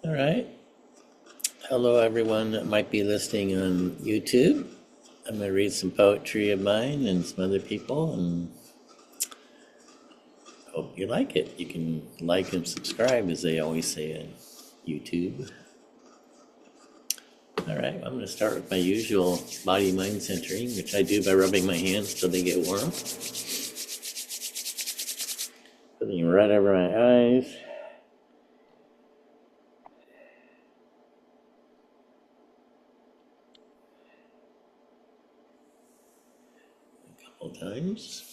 All right. Hello, everyone that might be listening on YouTube. I'm going to read some poetry of mine and some other people, and hope you like it. You can like and subscribe, as they always say on YouTube. All right, I'm going to start with my usual body mind centering, which I do by rubbing my hands till they get warm. Putting it right over my eyes. A couple times.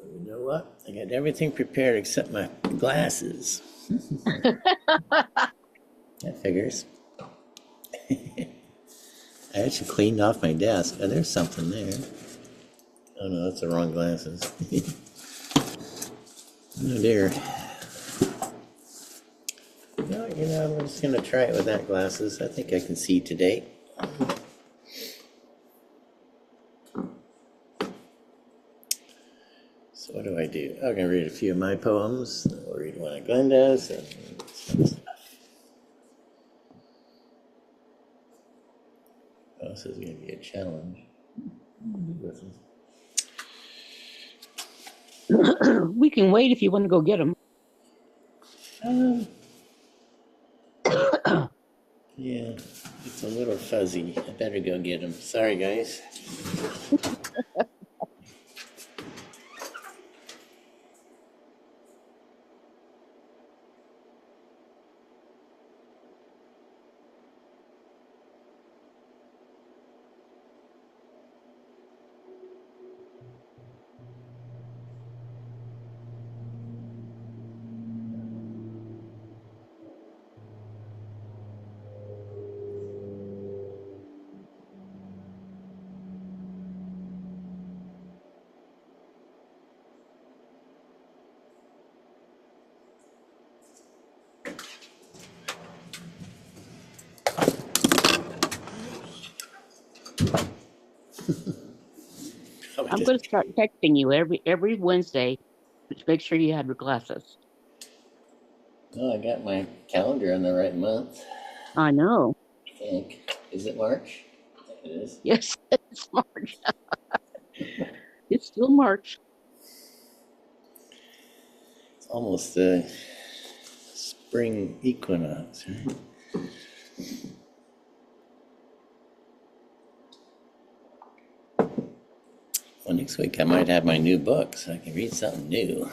You know what? I got everything prepared except my glasses. That figures. I actually cleaned off my desk. Oh, there's something there. Oh no, that's the wrong glasses. Oh dear. No, I'm just gonna try it without glasses. I think I can see today. So what do I do? I'm gonna read a few of my poems. We'll read one of Glenda's and some stuff. Oh, this is gonna be a challenge. We can wait if you want to go get them. Yeah, it's a little fuzzy. I better go get them. Sorry, guys. I'm going to start texting you every Wednesday. Just make sure you have your glasses. Oh, I got my calendar in the right month. I know. I think. Is it March? It is. Yes, it's March. It's still March. It's almost the spring equinox, right? Well, next week I might have my new book, so I can read something new.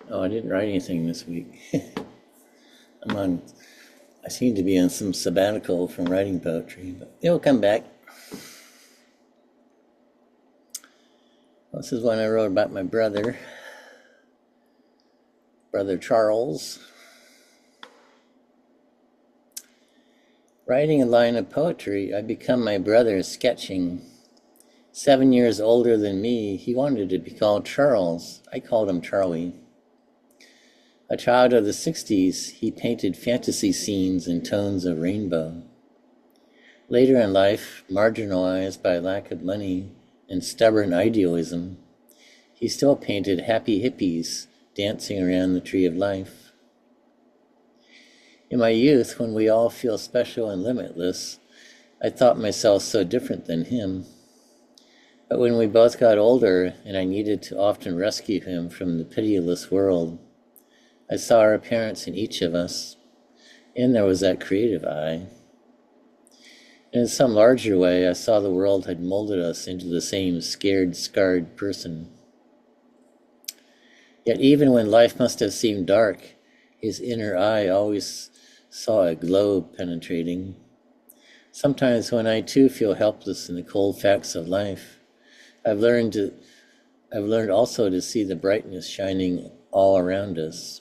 Oh, I didn't write anything this week. I seem to be on some sabbatical from writing poetry, but it'll come back. This is one I wrote about my brother Charles. Writing a line of poetry, I become my brother sketching. 7 years older than me, he wanted to be called Charles. I called him Charlie. A child of the 60s, he painted fantasy scenes in tones of rainbow. Later in life, marginalized by lack of money and stubborn idealism, he still painted happy hippies dancing around the tree of life. In my youth, when we all feel special and limitless, I thought myself so different than him. But when we both got older and I needed to often rescue him from the pitiless world, I saw our parents in each of us, and there was that creative eye. And in some larger way, I saw the world had molded us into the same scared, scarred person. Yet even when life must have seemed dark, his inner eye always saw a glow penetrating. Sometimes when I too feel helpless in the cold facts of life, I've learned also to see the brightness shining all around us.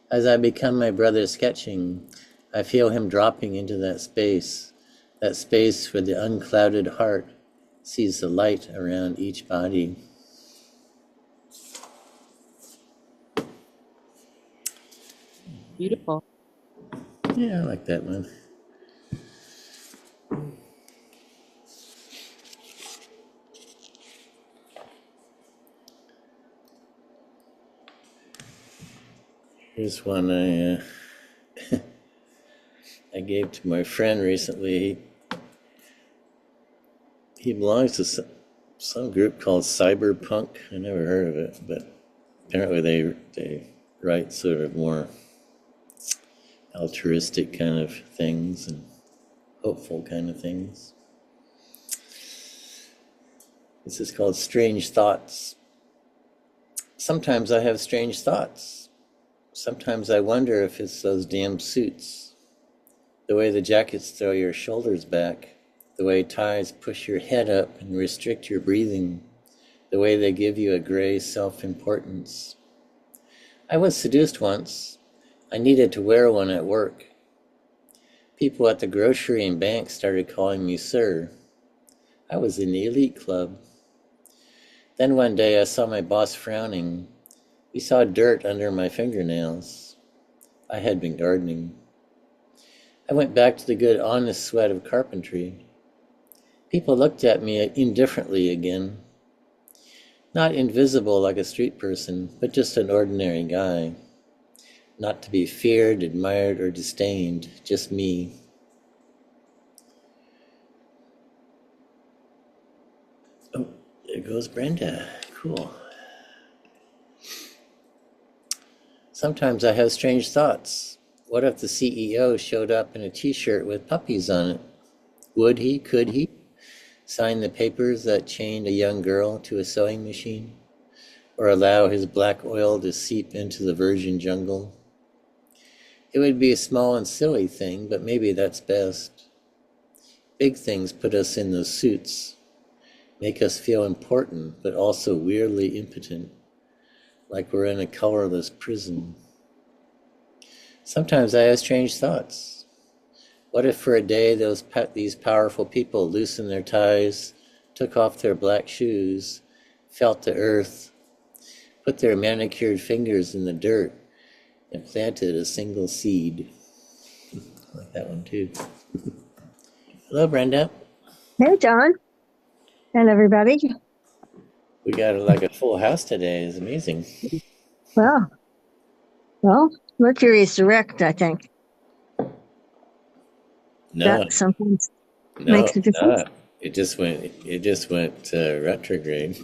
As I become my brother sketching, I feel him dropping into that space where the unclouded heart sees the light around each body. Beautiful. Yeah, I like that one. Here's one I gave to my friend recently. He belongs to some group called Cyberpunk. I never heard of it, but apparently they write sort of more altruistic kind of things and hopeful kind of things. This is called Strange Thoughts. Sometimes I have strange thoughts. Sometimes I wonder if it's those damn suits. The way the jackets throw your shoulders back. The way ties push your head up and restrict your breathing. The way they give you a gray self-importance. I was seduced once. I needed to wear one at work. People at the grocery and bank started calling me sir. I was in the elite club. Then one day I saw my boss frowning. He saw dirt under my fingernails. I had been gardening. I went back to the good honest sweat of carpentry. People looked at me indifferently again. Not invisible like a street person, but just an ordinary guy. Not to be feared, admired, or disdained, just me. Oh, there goes Brenda. Cool. Sometimes I have strange thoughts. What if the CEO showed up in a t-shirt with puppies on it? Would he, could he, sign the papers that chained a young girl to a sewing machine? Or allow his black oil to seep into the virgin jungle? It would be a small and silly thing, but maybe that's best. Big things put us in those suits, make us feel important, but also weirdly impotent, like we're in a colorless prison. Sometimes I have strange thoughts. What if for a day these powerful people loosened their ties, took off their black shoes, felt the earth, put their manicured fingers in the dirt, and planted a single seed? I like that one too. Hello, Brenda. Hey, John, and everybody. We got like a full house today. It's amazing. Well, Mercury is direct, I think. No, That sometimes no, makes a difference. not. It just went retrograde.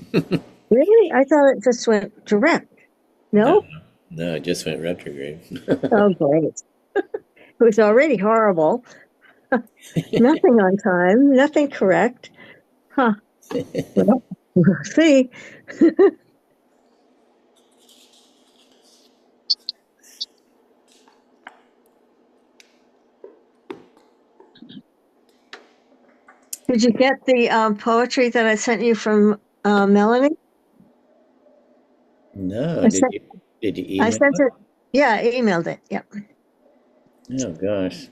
Really? I thought it just went direct. No? No, it just went retrograde. Oh, great. It was already horrible. Nothing on time, nothing correct. Huh. Well, we'll see. Did you get the poetry that I sent you from Melanie? No, I did sent, you I email sent it? it. Yeah, I emailed it. Yeah. Oh gosh.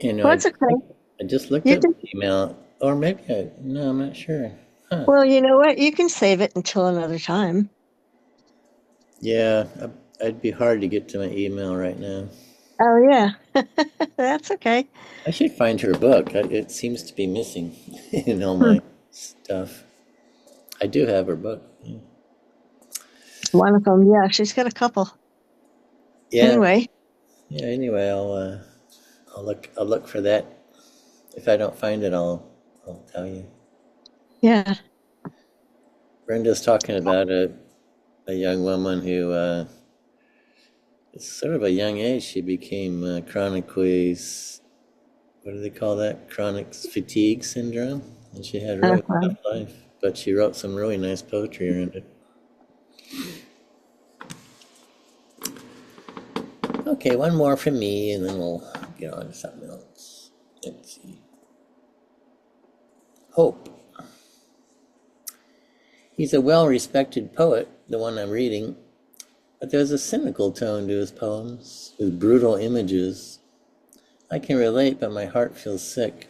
Well, it's okay. I just looked You up can. the email, or maybe no, I'm not sure. Huh. Well, you know what? You can save it until another time. Yeah, I'd be hard to get to my email right now. Oh, yeah. That's okay. I should find her book. It seems to be missing in all Hmm. my stuff. I do have her book. Yeah. One of them, yeah, she's got a couple. Yeah. Anyway, Yeah. Anyway, I'll look for that. If I don't find it, I'll tell you. yeah. Brenda's talking about a young woman who, at sort of a young age, she became chronically, what do they call that? Chronic fatigue syndrome. And she had a really Uh-huh. tough life, but she wrote some really nice poetry around it. Okay, one more from me, and then we'll get on to something else. Let's see. Hope. He's a well-respected poet, the one I'm reading. But there's a cynical tone to his poems, with brutal images. I can relate, but my heart feels sick.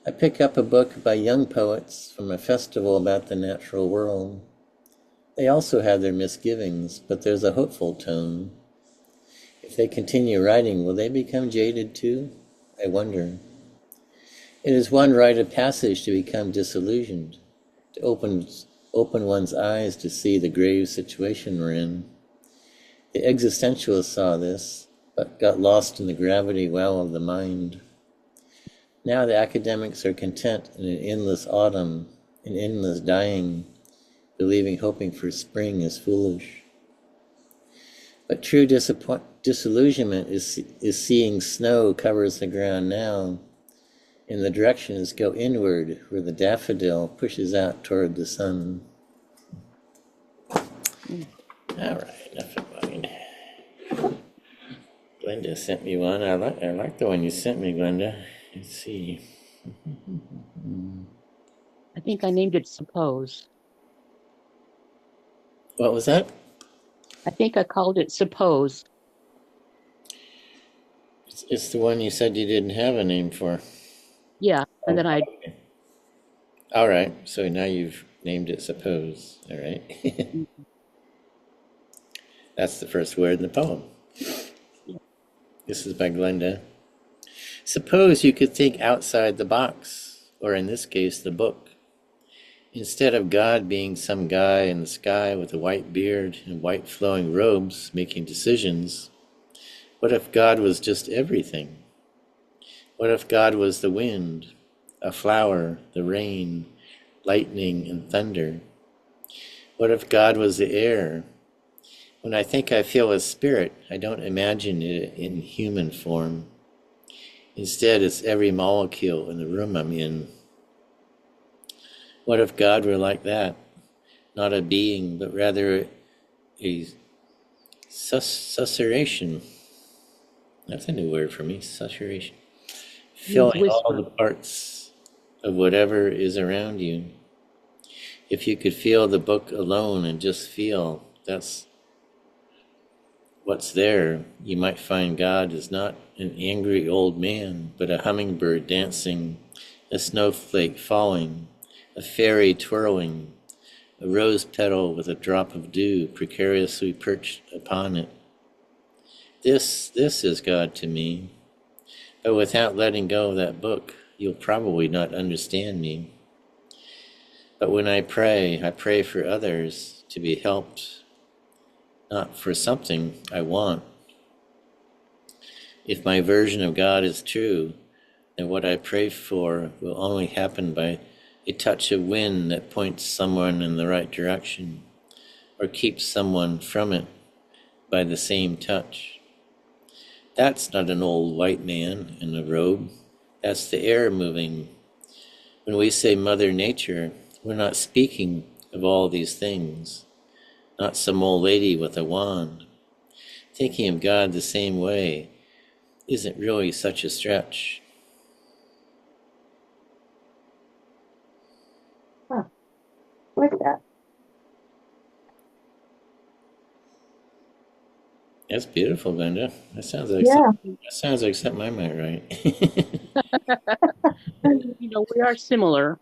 I pick up a book by young poets from a festival about the natural world. They also have their misgivings, but there's a hopeful tone. If they continue writing, will they become jaded too? I wonder. It is one rite of passage to become disillusioned, to open one's eyes to see the grave situation we're in. The existentialists saw this, but got lost in the gravity well of the mind. Now the academics are content in an endless autumn, an endless dying, believing hoping for spring is foolish. But true disillusionment is seeing snow covers the ground now, and the directions go inward where the daffodil pushes out toward the sun. All right, enough of mine. Glenda sent me one. I like the one you sent me, Glenda. Let's see. I think I named it Suppose. What was that? I think I called it Suppose. It's the one you said you didn't have a name for. Yeah, and then I... All right, so now you've named it Suppose. All right. That's the first word in the poem. Yeah. This is by Glenda. Suppose you could think outside the box, or in this case, the book. Instead of God being some guy in the sky with a white beard and white flowing robes making decisions, what if God was just everything? What if God was the wind, a flower, the rain, lightning, and thunder? What if God was the air? When I think I feel a spirit, I don't imagine it in human form. Instead, it's every molecule in the room I'm in. What if God were like that? Not a being, but rather a susurration. That's a new word for me, susurration. Filling all the parts of whatever is around you. If you could feel the book alone and just feel, that's what's there, you might find God is not an angry old man, but a hummingbird dancing, a snowflake falling, a fairy twirling, a rose petal with a drop of dew precariously perched upon it. This is God to me. But without letting go of that book, you'll probably not understand me. But when I pray for others to be helped, not for something I want. If my version of God is true, then what I pray for will only happen by a touch of wind that points someone in the right direction, or keeps someone from it by the same touch. That's not an old white man in a robe. That's the air moving. When we say Mother Nature, we're not speaking of all these things. Not some old lady with a wand. Thinking of God the same way isn't really such a stretch. Huh. What's that? That's beautiful, Glenda. That sounds like something I might write. We are similar.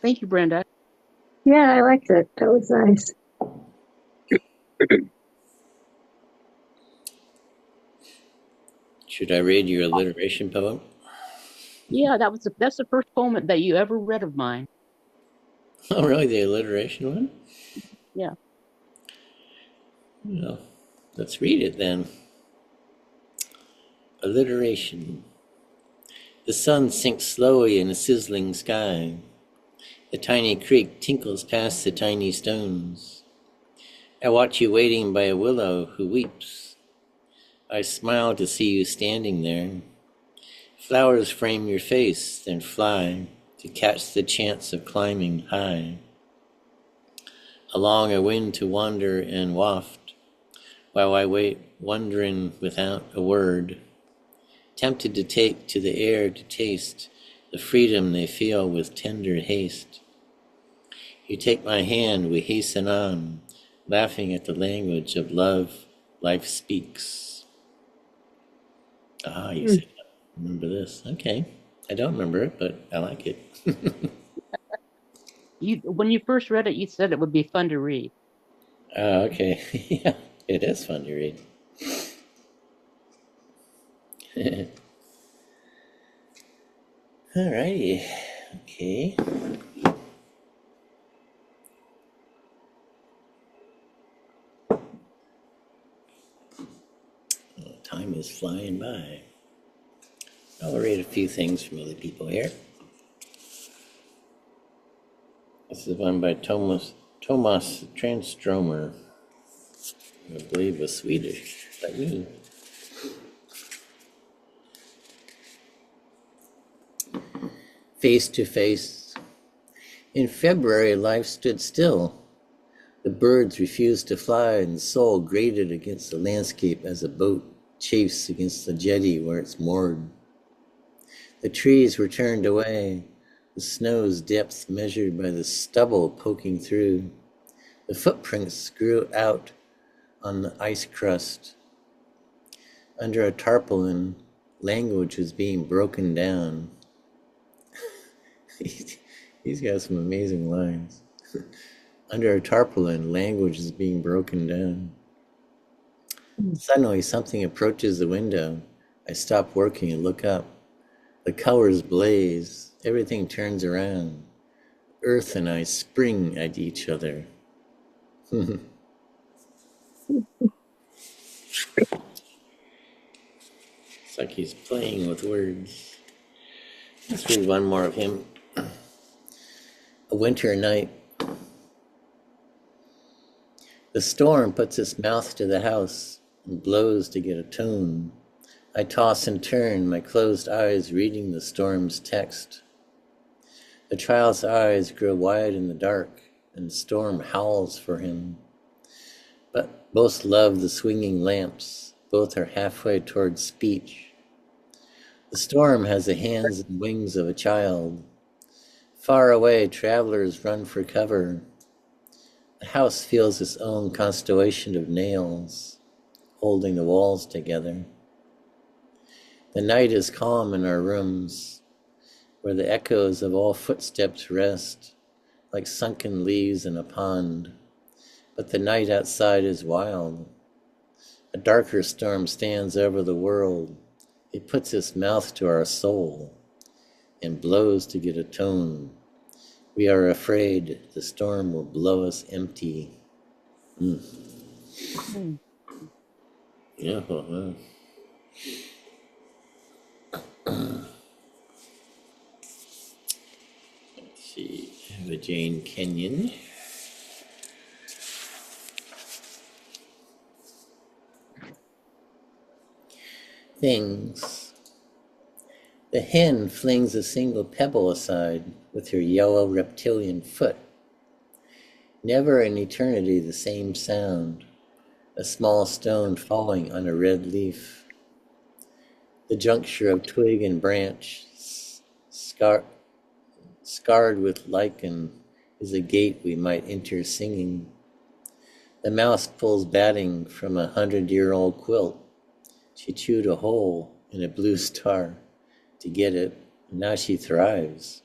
Thank you, Brenda. Yeah, I liked it. That was nice. Should I read your alliteration poem? Yeah, that's the first poem that you ever read of mine. Oh, really? The alliteration one? Yeah. Well, let's read it then. Alliteration. The sun sinks slowly in a sizzling sky. The tiny creek tinkles past the tiny stones. I watch you waiting by a willow who weeps. I smile to see you standing there. Flowers frame your face, then fly to catch the chance of climbing high. Along a wind to wander and waft, while I wait, wondering without a word, tempted to take to the air to taste the freedom they feel with tender haste. You take my hand, we hasten on, laughing at the language of love life speaks. Ah, you Mm. say, remember this. Okay. I don't remember it, but I like it. When you first read it, you said it would be fun to read. Oh, okay. Yeah, it is fun to read. Alrighty. Okay. Oh, time is flying by. I'll read a few things from other people here. This is one by Thomas Transtromer. I believe was Swedish, like me. Face to face. In February, life stood still. The birds refused to fly, and the soul grated against the landscape as a boat chafes against the jetty where it's moored. The trees were turned away, the snow's depth measured by the stubble poking through. The footprints grew out on the ice crust. Under a tarpaulin, language was being broken down. He's got some amazing lines. Under a tarpaulin, language is being broken down. Suddenly, something approaches the window. I stop working and look up. The colors blaze. Everything turns around. Earth and I spring at each other. It's like he's playing with words. Let's read one more of him. A winter night. The storm puts its mouth to the house and blows to get a tone. I toss and turn, my closed eyes reading the storm's text. The child's eyes grow wide in the dark, and the storm howls for him. But both love the swinging lamps, both are halfway towards speech. The storm has the hands and wings of a child. Far away, travelers run for cover. The house feels its own constellation of nails, holding the walls together. The night is calm in our rooms, where the echoes of all footsteps rest, like sunken leaves in a pond. But the night outside is wild. A darker storm stands over the world. It puts its mouth to our soul and blows to get a tone. We are afraid the storm will blow us empty. Yeah, well, let's see. I have a Jane Kenyon. Things. The hen flings a single pebble aside with her yellow reptilian foot. Never in eternity the same sound, a small stone falling on a red leaf. The juncture of twig and branch, scarred with lichen, is a gate we might enter singing. The mouse pulls batting from 100-year-old quilt. She chewed a hole in a blue star to get it, and now she thrives.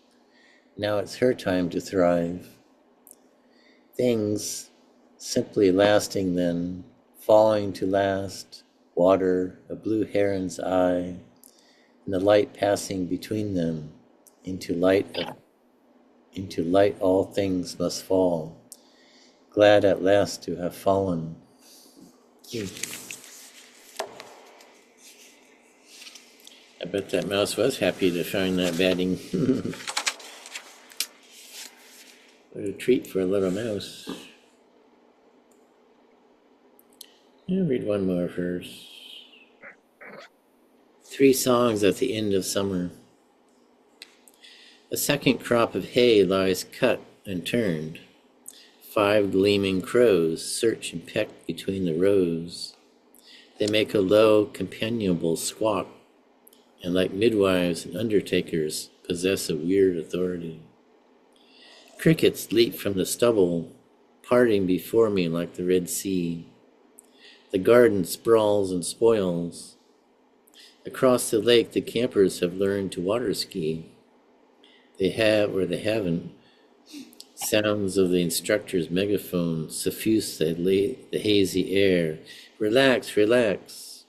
Now it's her time to thrive. Things simply lasting then, falling to last, water, a blue heron's eye, and the light passing between them. Into light all things must fall. Glad at last to have fallen. I bet that mouse was happy to find that batting. What a treat for a little mouse. I'll read one more first. 3 songs at the end of summer. A second crop of hay lies cut and turned. 5 gleaming crows search and peck between the rows. They make a low, companionable squawk, and like midwives and undertakers, possess a weird authority. Crickets leap from the stubble, parting before me like the Red Sea. The garden sprawls and spoils. Across the lake, the campers have learned to water ski. They have, or they haven't. Sounds of the instructor's megaphone suffuse the hazy air. Relax, relax.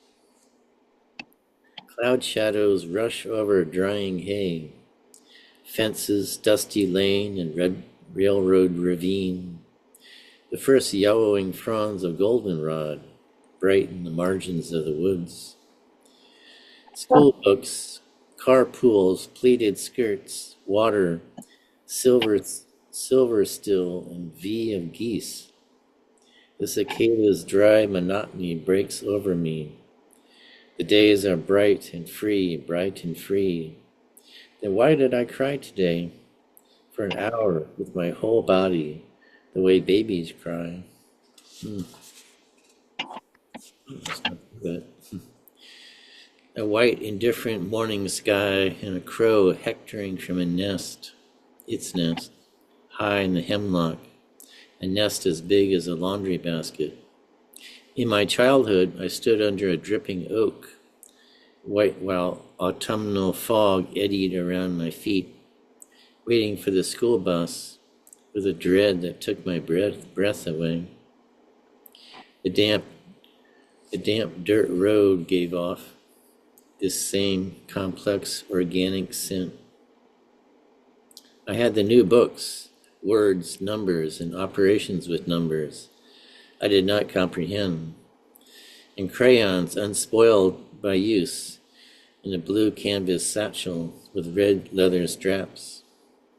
Cloud shadows rush over drying hay. Fences, dusty lane, and red railroad ravine. The first yellowing fronds of goldenrod brighten the margins of the woods. School books, carpools, pleated skirts, water, silver still, and V of geese. The cicada's dry monotony breaks over me. The days are bright and free, bright and free. Then why did I cry today? For an hour with my whole body, the way babies cry. That's not good. A white, indifferent morning sky and a crow hectoring from a nest, its nest, high in the hemlock, a nest as big as a laundry basket. In my childhood, I stood under a dripping oak, while autumnal fog eddied around my feet, waiting for the school bus with a dread that took my breath away. The damp dirt road gave off this same complex organic scent. I had the new books, words, numbers, and operations with numbers I did not comprehend, and crayons unspoiled by use in a blue canvas satchel with red leather straps.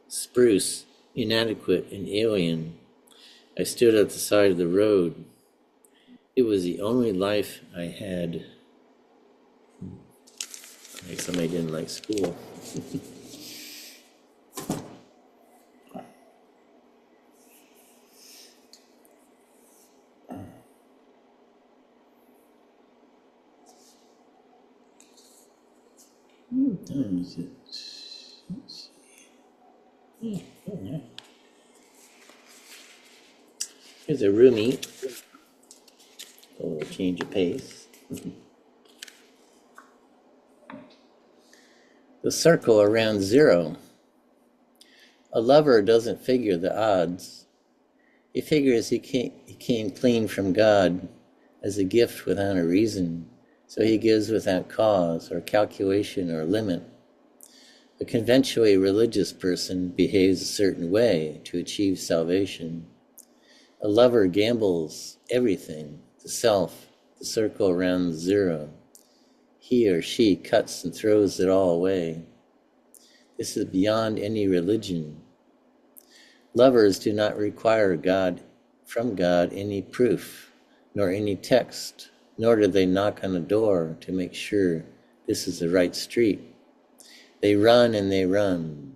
Spruce, inadequate, and alien, I stood at the side of the road. It was the only life I had. Like somebody didn't like school. What time is it? Let's see. Yeah. Here's a Rumi. A little change of pace. The circle around zero. A lover doesn't figure the odds. He figures he came clean from God as a gift without a reason, so he gives without cause or calculation or limit. A conventionally religious person behaves a certain way to achieve salvation. A lover gambles everything, the self, the circle around zero. He or she cuts and throws it all away. This is beyond any religion. Lovers do not require from God any proof, nor any text, nor do they knock on a door to make sure this is the right street. They run and they run.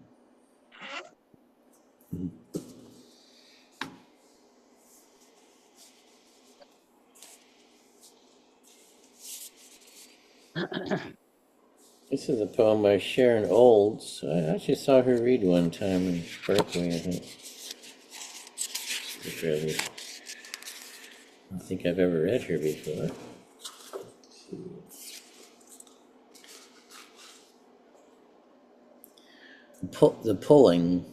This is a poem by Sharon Olds. I actually saw her read one time in Berkeley, I think. I don't think I've ever read her before. The pulling.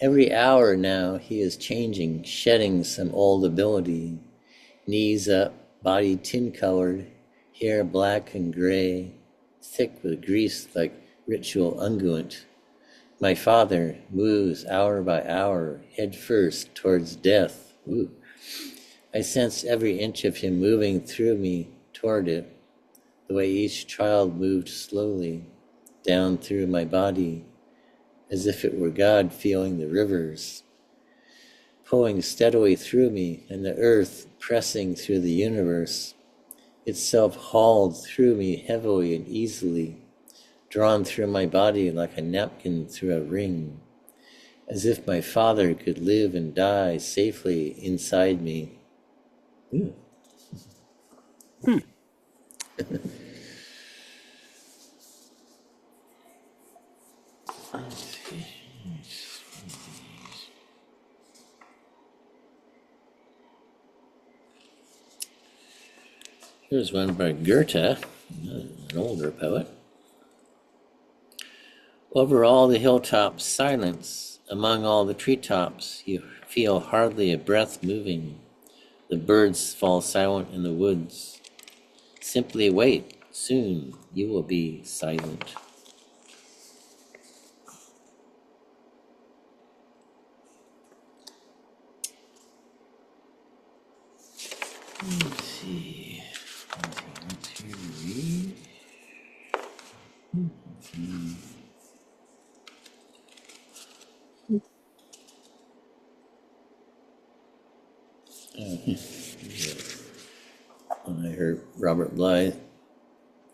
Every hour now he is changing, shedding some old ability. Knees up, body tin-colored, hair black and gray, thick with grease like ritual unguent. My father moves hour by hour, head first towards death. Ooh. I sense every inch of him moving through me toward it, the way each child moved slowly down through my body, as if it were God feeling the rivers, pulling steadily through me, and the earth pressing through the universe, itself hauled through me heavily and easily, drawn through my body like a napkin through a ring, as if my father could live and die safely inside me. Ooh. Here's one by Goethe, an older poet. Over all the hilltops, silence. Among all the treetops, you feel hardly a breath moving. The birds fall silent in the woods. Simply wait. Soon you will be silent. Let's see. What's here to read? I heard Robert Bly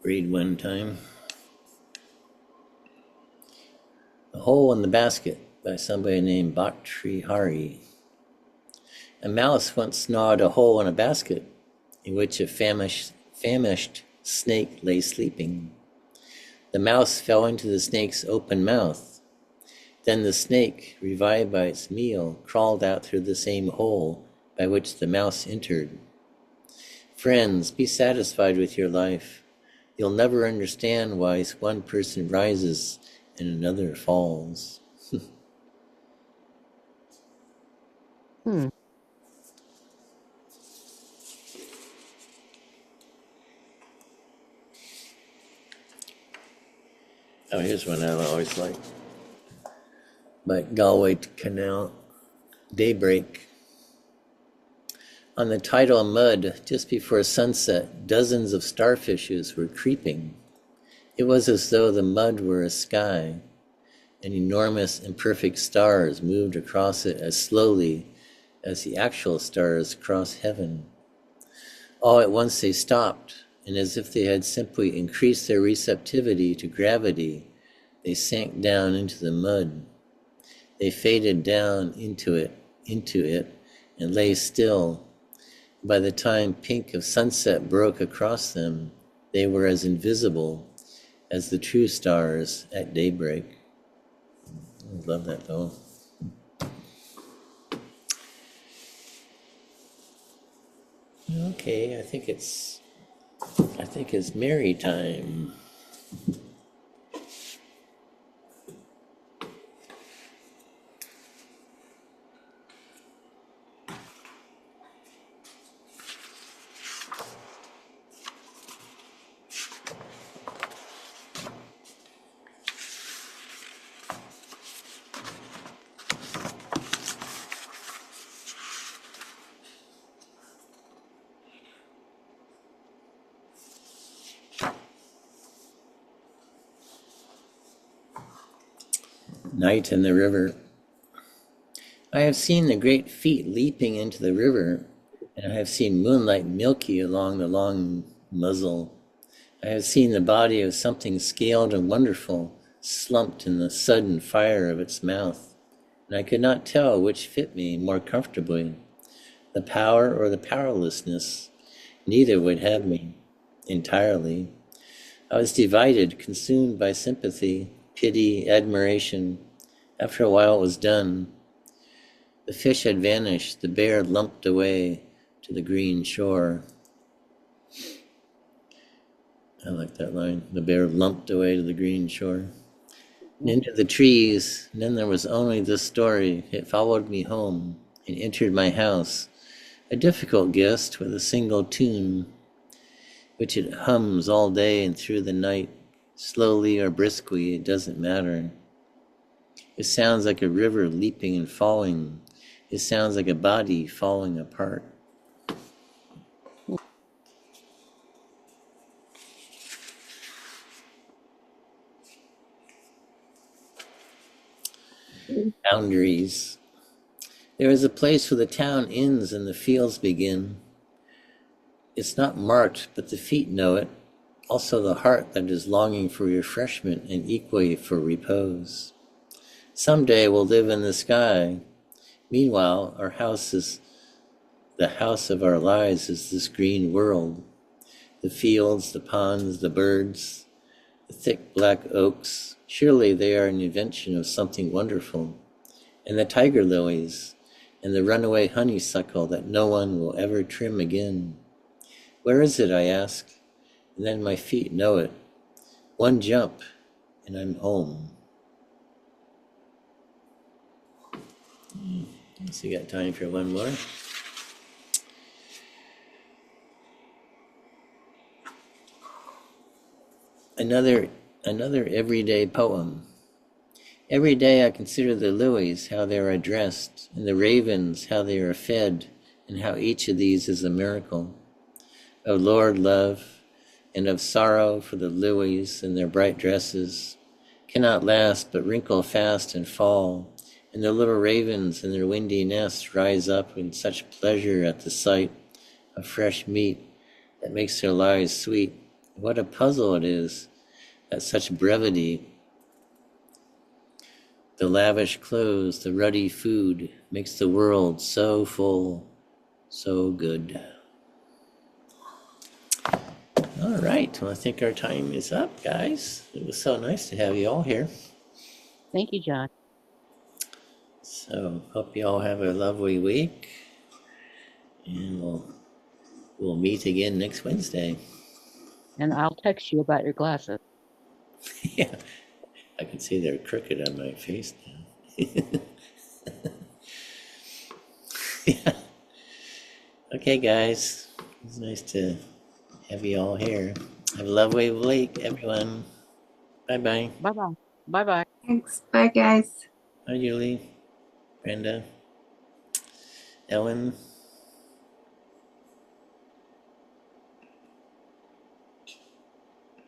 read one time. A Hole in the Basket by somebody named Bhattri Hari. A mouse once gnawed a hole in a basket in which a famished snake lay sleeping. The mouse fell into the snake's open mouth. Then the snake, revived by its meal, crawled out through the same hole by which the mouse entered. Friends, be satisfied with your life. You'll never understand why one person rises and another falls. Oh, here's one I always like. By Galway Canal, Daybreak. On the tidal mud, just before sunset, dozens of starfishes were creeping. It was as though the mud were a sky, and enormous imperfect stars moved across it as slowly as the actual stars cross heaven. All at once they stopped, and as if they had simply increased their receptivity to gravity, they sank down into the mud. They faded down into it, and lay still. By the time pink of sunset broke across them, they were as invisible as the true stars at daybreak. I love that though. Okay, I think it's Mary time. Night in the river. I have seen the great feet leaping into the river, and I have seen moonlight milky along the long muzzle. I have seen the body of something scaled and wonderful slumped in the sudden fire of its mouth, and I could not tell which fit me more comfortably, the power or the powerlessness. Neither would have me entirely. I was divided, consumed by sympathy, pity, admiration. After a while it was done. The fish had vanished, the bear lumped away to the green shore. I like that line. The bear lumped away to the green shore. And into the trees, and then there was only this story. It followed me home and entered my house, a difficult guest with a single tune, which it hums all day and through the night, slowly or briskly, it doesn't matter. It sounds like a river leaping and falling. It sounds like a body falling apart. Boundaries. There is a place where the town ends and the fields begin. It's not marked, but the feet know it. Also the heart that is longing for refreshment and equally for repose. Someday we'll live in the sky. Meanwhile, our house is the house of our lives is this green world. The fields, the ponds, the birds, the thick black oaks. Surely they are an invention of something wonderful. And the tiger lilies, and the runaway honeysuckle that no one will ever trim again. Where is it, I ask, and then my feet know it. One jump, and I'm home. So you got time for one more? Another everyday poem. Every day I consider the lilies, how they are addressed, and the ravens, how they are fed, and how each of these is a miracle. O Lord, love, and of sorrow for the lilies and their bright dresses, cannot last but wrinkle fast and fall, and the little ravens in their windy nests rise up in such pleasure at the sight of fresh meat that makes their lives sweet. What a puzzle it is that such brevity, the lavish clothes, the ruddy food, makes the world so full, so good. All right, well, I think our time is up, guys. It was so nice to have you all here. Thank you, John. So, hope you all have a lovely week, and we'll meet again next Wednesday. And I'll text you about your glasses. Yeah, I can see they're crooked on my face now. Yeah. Okay, guys, it's nice to have you all here. Have a lovely week, everyone. Bye-bye. Bye-bye. Bye-bye. Thanks. Bye, guys. Hi, Julie, Brenda, Ellen.